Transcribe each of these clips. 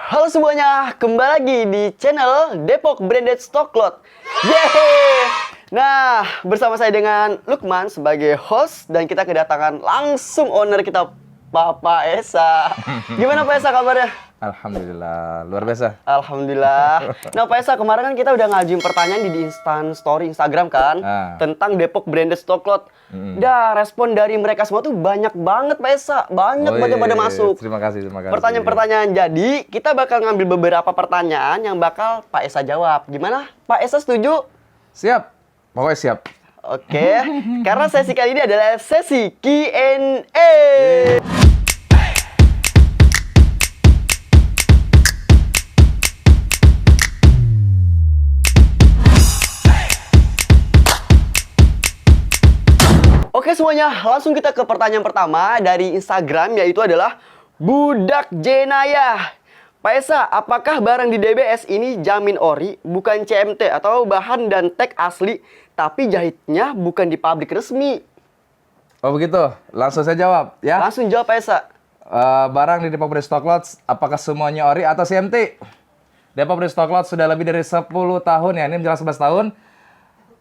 Halo semuanya, kembali lagi di channel Depok Branded Stock Lot. Yeay! Nah, bersama saya dengan Lukman sebagai host dan kita kedatangan langsung owner kita, Bapak Esa. Gimana Pak Esa kabarnya? Alhamdulillah, luar biasa. Alhamdulillah. Nah Pak Esa, kemarin kan kita udah ngajuin pertanyaan di Instan Story Instagram kan tentang Depok Branded Stock Lot. Dah, respon dari mereka semua tuh banyak banget Pak Esa. Banyak banget pada masuk. Terima kasih. Pertanyaan-pertanyaan. Jadi, kita bakal ngambil beberapa pertanyaan yang bakal Pak Esa jawab. Gimana? Pak Esa setuju? Siap, pokoknya siap. Oke, karena sesi kali ini adalah sesi Q&A. Oke semuanya, langsung kita ke pertanyaan pertama dari Instagram, yaitu adalah Budak Jenayah. Pak Esa, apakah barang di DBS ini jamin ori, bukan CMT, atau bahan dan tag asli, tapi jahitnya bukan di pabrik resmi? Oh begitu, langsung saya jawab ya. Langsung jawab Pak Esa. Barang di Depok Branded Stock Lot, apakah semuanya ori atau CMT? Depok Branded Stock Lot sudah lebih dari 10 tahun ya, ini menjelang 11 tahun.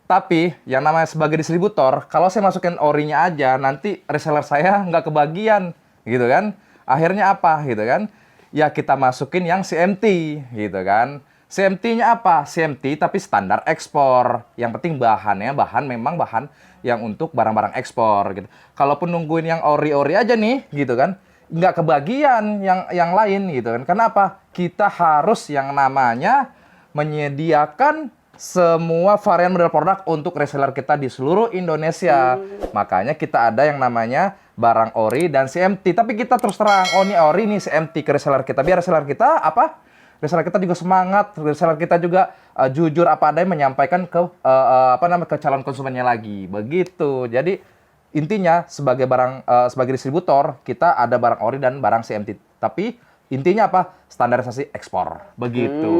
Tapi yang namanya sebagai distributor, kalau saya masukin orinya aja, nanti reseller saya nggak kebagian, gitu kan? Akhirnya apa, gitu kan? Ya kita masukin yang CMT, gitu kan? CMT-nya apa? CMT tapi standar ekspor. Yang penting bahannya, memang bahan yang untuk barang-barang ekspor, gitu. Kalaupun nungguin yang ori-ori aja nih, gitu kan? Nggak kebagian yang lain, gitu kan? Kenapa? Kita harus yang namanya menyediakan semua varian model produk untuk reseller kita di seluruh Indonesia. Makanya kita ada yang namanya barang ori dan CMT. Tapi kita terus terang, oh ini ori, ini CMT ke reseller kita. Biar reseller kita apa? Reseller kita juga semangat, reseller kita juga jujur apa adanya menyampaikan ke ke calon konsumennya lagi. Begitu. Jadi intinya sebagai sebagai distributor, kita ada barang ori dan barang CMT. Tapi intinya apa? Standarisasi ekspor. Begitu.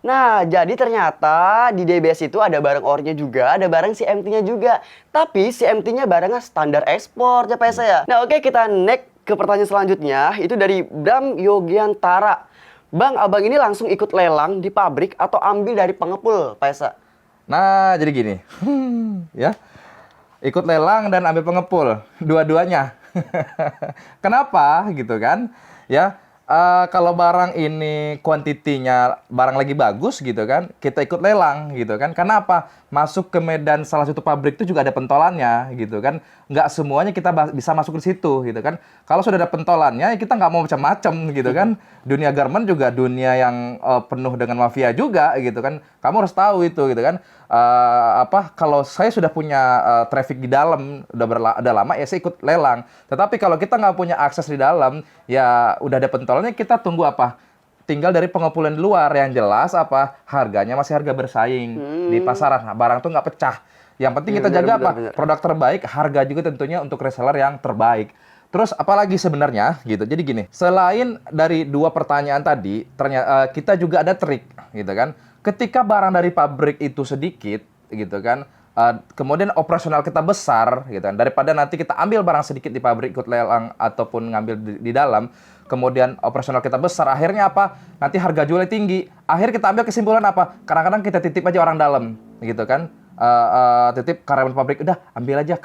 Nah, jadi ternyata di DBS itu ada barang orinya juga, ada barang CMT-nya juga. Tapi CMT-nya barangnya standar ekspor, ya Pak Esa ya. Nah, oke, kita next ke pertanyaan selanjutnya. Itu dari Bram Yogiantara. Bang, abang ini langsung ikut lelang di pabrik atau ambil dari pengepul, Pak Esa? Nah, jadi gini. Ya. Ikut lelang dan ambil pengepul. Dua-duanya. Kenapa? Gitu kan. Ya. Kalau barang ini kuantitinya barang lagi bagus gitu kan, kita ikut lelang gitu kan. Karena apa? Masuk ke medan salah satu pabrik itu juga ada pentolannya gitu kan. Nggak semuanya kita bisa masuk ke situ gitu kan. Kalau sudah ada pentolannya, kita nggak mau macam-macam gitu kan. Dunia garment juga dunia yang penuh dengan mafia juga gitu kan. Kamu harus tahu itu gitu kan. Kalau saya sudah punya traffic di dalam udah lama ya saya ikut lelang. Tetapi kalau kita nggak punya akses di dalam, ya udah ada pentolannya, kita tunggu apa? Tinggal dari pengepulin di luar yang jelas apa? Harganya masih harga bersaing di pasaran. Nah, barang tuh nggak pecah. Yang penting kita jaga apa? Produk terbaik, harga juga tentunya untuk reseller yang terbaik. Terus apalagi sebenarnya gitu. Jadi gini, selain dari dua pertanyaan tadi, ternyata kita juga ada trik gitu kan. Ketika barang dari pabrik itu sedikit gitu kan, kemudian operasional kita besar gitu kan, daripada nanti kita ambil barang sedikit di pabrik ikut lelang ataupun ngambil di dalam, kemudian operasional kita besar, akhirnya apa? Nanti harga jualnya tinggi. Akhir kita ambil kesimpulan apa? Kadang-kadang kita titip aja orang dalam gitu kan. Titip karyawan pabrik, udah ambil aja,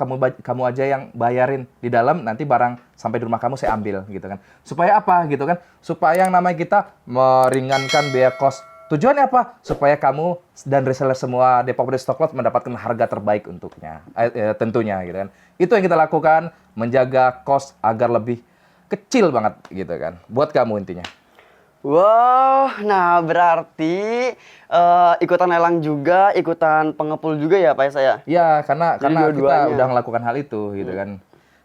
kamu aja yang bayarin di dalam, nanti barang sampai di rumah kamu saya ambil gitu kan. Supaya apa gitu kan? Supaya yang namanya kita meringankan biaya kos. Tujuannya apa? Supaya kamu dan reseller semua Depok Branded Stock Lot mendapatkan harga terbaik untuknya, tentunya gitu kan. Itu yang kita lakukan, menjaga kos agar lebih kecil banget gitu kan. Buat kamu intinya. Wow, nah berarti ikutan lelang juga, ikutan pengepul juga ya Pak Esa ya? Ya, karena kita dua-duanya udah melakukan hal itu gitu kan.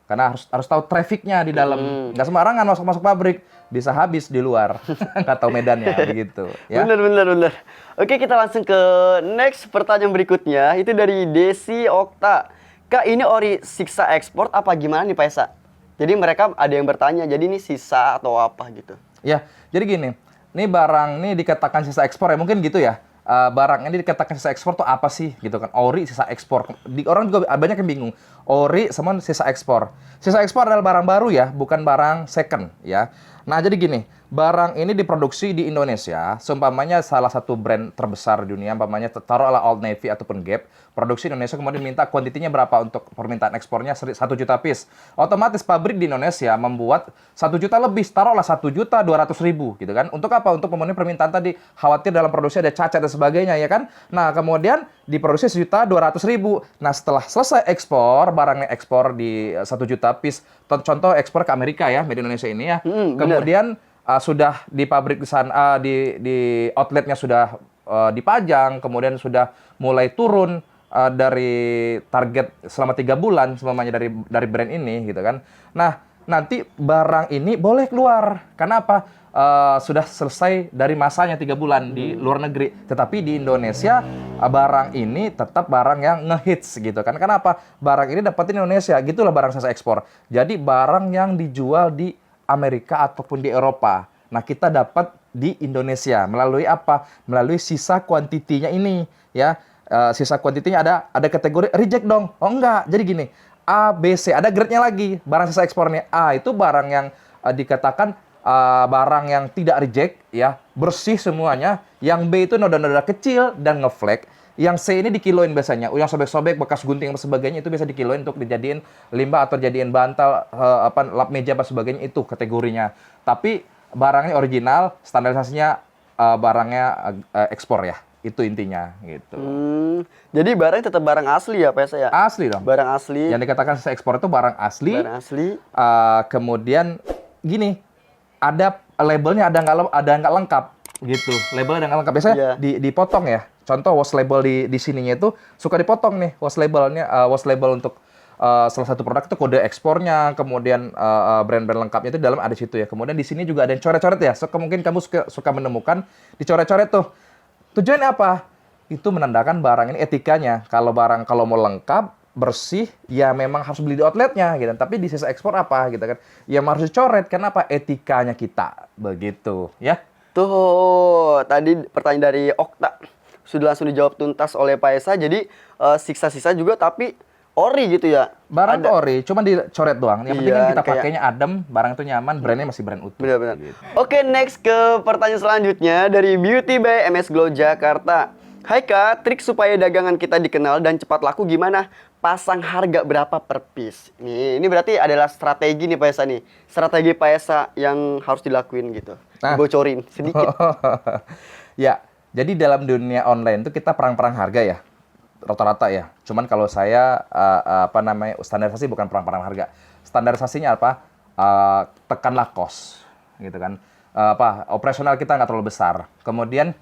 Karena harus tahu trafficnya di dalam. Nggak sembarangan masuk pabrik, bisa habis di luar. Nggak tahu medannya gitu. Ya. Bener. Oke, kita langsung ke next pertanyaan berikutnya. Itu dari Desi Okta. Kak, ini ori sisa ekspor apa gimana nih Pak Esa? Jadi mereka ada yang bertanya, jadi ini sisa atau apa gitu? Ya, jadi gini. Ini barang ini dikatakan sisa ekspor ya, mungkin gitu ya. Barang ini dikatakan sisa ekspor tuh apa sih gitu kan? Ori sisa ekspor. Orang juga banyak yang bingung. Ori sama sisa ekspor. Sisa ekspor adalah barang baru ya, bukan barang second ya. Nah, jadi gini, barang ini diproduksi di Indonesia, seumpamanya salah satu brand terbesar di dunia, umpamanya taruhlah Old Navy ataupun Gap, produksi Indonesia kemudian minta kuantitinya berapa untuk permintaan ekspornya 1 juta piece. Otomatis pabrik di Indonesia membuat 1 juta lebih, taruhlah 1.200.000 gitu kan. Untuk apa? Untuk memenuhi permintaan tadi. Khawatir dalam produksi ada cacat dan sebagainya ya kan. Nah, kemudian diproduksi 1.200.000. Nah, setelah selesai ekspor, barangnya ekspor di 1 juta piece. Contoh ekspor ke Amerika ya, made in Indonesia ini ya. Kemudian sudah di pabrik di sana, di outletnya sudah dipajang, kemudian sudah mulai turun dari target selama 3 bulan semuanya dari brand ini gitu kan. Nah, nanti barang ini boleh keluar. Karena apa? Sudah selesai dari masanya 3 bulan di luar negeri. Tetapi di Indonesia barang ini tetap barang yang ngehits gitu kan. Kenapa? Barang ini dapetin Indonesia. Gitulah barang saya ekspor. Jadi barang yang dijual di Amerika ataupun di Eropa. Nah, kita dapat di Indonesia melalui apa? Melalui sisa kuantitinya ini ya. Sisa kuantitinya ada kategori reject dong. Oh enggak. Jadi gini, A, B, C, ada grade-nya lagi. Barang sisa ekspornya A itu barang yang dikatakan barang yang tidak reject ya, bersih semuanya. Yang B itu noda-noda kecil dan ngeflek. Yang C ini dikiloin biasanya. Yang sobek-sobek, bekas gunting dan sebagainya itu bisa dikiloin untuk dijadiin limbah atau jadiin bantal, lap meja apa sebagainya, itu kategorinya. Tapi barangnya original, standarisasinya barangnya ekspor ya. Itu intinya gitu. Jadi barang tetap barang asli ya, Pak ya? Asli dong. Barang asli. Yang dikatakan sisa ekspor itu barang asli. Barang asli. Kemudian gini, ada labelnya ada nggak lengkap gitu. Labelnya ada nggak lengkap. Biasanya dipotong ya. Contoh wash label di sininya itu suka dipotong nih wash labelnya. Wash label untuk salah satu produk itu kode ekspornya, kemudian brand-brand lengkapnya itu di dalam ada situ ya. Kemudian di sini juga ada yang coret-coret ya. Mungkin kamu suka menemukan dicoret-coret tuh. Tujuannya apa? Itu menandakan barang ini etikanya. Kalau mau lengkap, bersih, ya memang harus beli di outletnya gitu. Tapi di sisa ekspor apa gitu kan? Ya harus dicoret. Kenapa? Etikanya kita. Begitu ya. Tuh, tadi pertanyaan dari Okta sudah langsung dijawab tuntas oleh Pak Esa. Jadi sisa-sisa juga tapi ori gitu ya. Barang tuh ori, cuma dicoret doang. Yang penting kan kita kayak pakainya adem, barang itu nyaman, brandnya masih brand utuh. benar-benar. Gitu. Oke, next ke pertanyaan selanjutnya dari Beauty by MS Glow Jakarta. Hai Kak, trik supaya dagangan kita dikenal dan cepat laku gimana? Pasang harga berapa per piece? Ini berarti adalah strategi nih Pak Esa nih. Strategi Pak Esa yang harus dilakuin gitu. Bocorin sedikit. Ya, jadi dalam dunia online itu kita perang-perang harga ya. Rata-rata ya. Cuman kalau saya standarisasi bukan perang-perang harga. Standarisasinya apa? Tekanlah cost gitu kan. Operasional kita nggak terlalu besar. Kemudian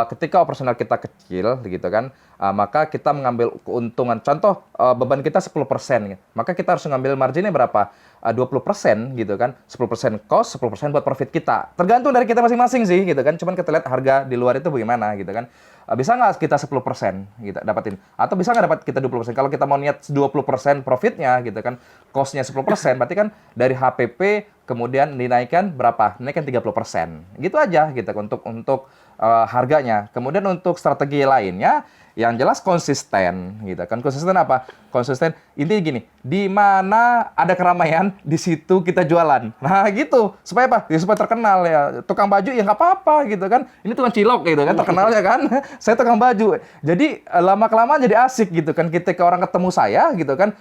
ketika operasional kita kecil gitu kan, maka kita mengambil keuntungan. Contoh beban kita 10%, gitu. Maka kita harus mengambil marginnya berapa? 20% gitu kan. 10% cost, 10% buat profit kita. Tergantung dari kita masing-masing sih gitu kan. Cuman kita lihat harga di luar itu bagaimana gitu kan. Bisa nggak kita 10% gitu dapatin? Atau bisa nggak dapat kita 20%? Kalau kita mau niat 20% profitnya gitu kan, cost-nya 10%, berarti kan dari HPP kemudian dinaikkan berapa? Dinaikkan 30%. Gitu aja gitu untuk harganya. Kemudian untuk strategi lainnya, yang jelas konsisten gitu kan. Konsisten apa? Konsisten intinya gini, di mana ada keramaian di situ kita jualan. Nah gitu, supaya apa? Ya, supaya terkenal ya. Tukang baju ya nggak apa-apa gitu kan. Ini tukang cilok gitu kan, terkenalnya kan. Saya tukang baju. Jadi lama-kelamaan jadi asik gitu kan. Ketika orang ketemu saya gitu kan,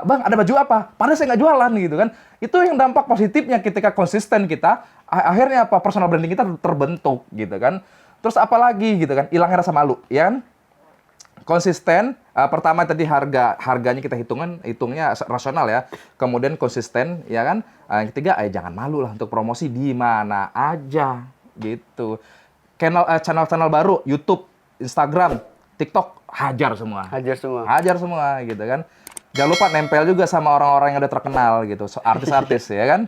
Bang ada baju apa? Padahal saya nggak jualan gitu kan. Itu yang dampak positifnya ketika konsisten kita, akhirnya apa? Personal branding kita terbentuk gitu kan. Terus apa lagi gitu kan? Hilangnya rasa malu, ya kan? Konsisten, pertama tadi harganya kita hitungnya rasional ya. Kemudian konsisten, ya kan? Yang ketiga, jangan malu lah untuk promosi di mana aja gitu. Channel baru, YouTube, Instagram, TikTok, hajar semua. Hajar semua gitu kan. Jangan lupa nempel juga sama orang-orang yang udah terkenal gitu, artis-artis ya kan?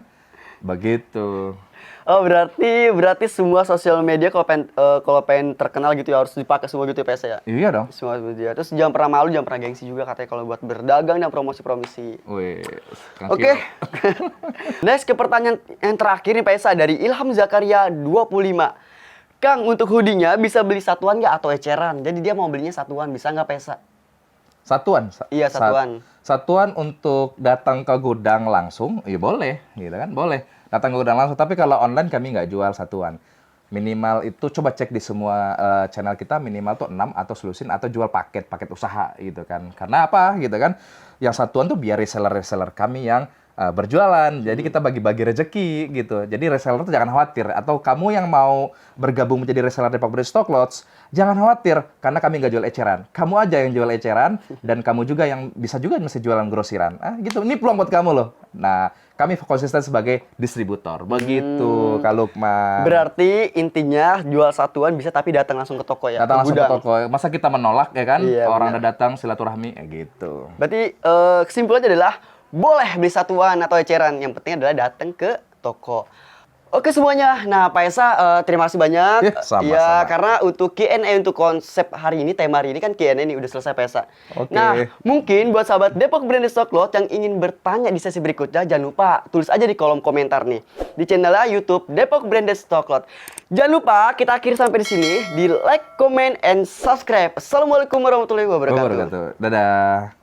Begitu. Oh berarti semua sosial media kalau pengen terkenal gitu ya harus dipakai semua gitu ya PS ya? Iya dong. Semua media. Terus jangan pernah malu, jangan pernah gengsi juga katanya kalau buat berdagang dan promosi. Wih. Oke. Next ke pertanyaan yang terakhir nih PS dari Ilham Zakaria 25. Kang, untuk hoodie-nya bisa beli satuan nggak atau eceran? Jadi dia mau belinya satuan, bisa nggak PS? Satuan? Iya, satuan. Satuan untuk datang ke gudang langsung, iya boleh, gitu kan, boleh. datang ke gudang langsung. Tapi kalau online kami nggak jual satuan. Minimal itu coba cek di semua channel kita minimal tuh 6 atau solusin atau jual paket usaha gitu kan. Karena apa gitu kan? Yang satuan tuh biar reseller kami yang berjualan. Jadi kita bagi-bagi rezeki gitu. Jadi reseller tuh jangan khawatir. Atau kamu yang mau bergabung menjadi reseller Depok Brand Stock Lodge, jangan khawatir karena kami nggak jual eceran. Kamu aja yang jual eceran dan kamu juga yang bisa juga mesti jualan grosiran. Gitu. Ini peluang buat kamu loh. Nah, kami konsisten sebagai distributor. Begitu, Kak Lukman. Berarti intinya jual satuan bisa tapi datang langsung ke toko ya? Datang langsung ke gudang. toko. Masa kita menolak ya kan? Iya, Orang benar. udah datang silaturahmi gitu. Berarti kesimpulannya adalah boleh beli satuan atau eceran. Yang penting adalah datang ke toko. Oke semuanya. Nah, Pak Esa, terima kasih banyak. Ya, sama-sama. Ya, karena untuk Q&A untuk konsep hari ini, tema hari ini kan Q&A nih udah selesai Pak Esa. Oke. Nah, mungkin buat sahabat Depok Brand Stock Lodge yang ingin bertanya di sesi berikutnya, jangan lupa tulis aja di kolom komentar nih di channelnya YouTube Depok Brand Stock Lodge. Jangan lupa kita akhiri sampai di sini, di like, comment, and subscribe. Assalamualaikum warahmatullahi wabarakatuh. Dadah.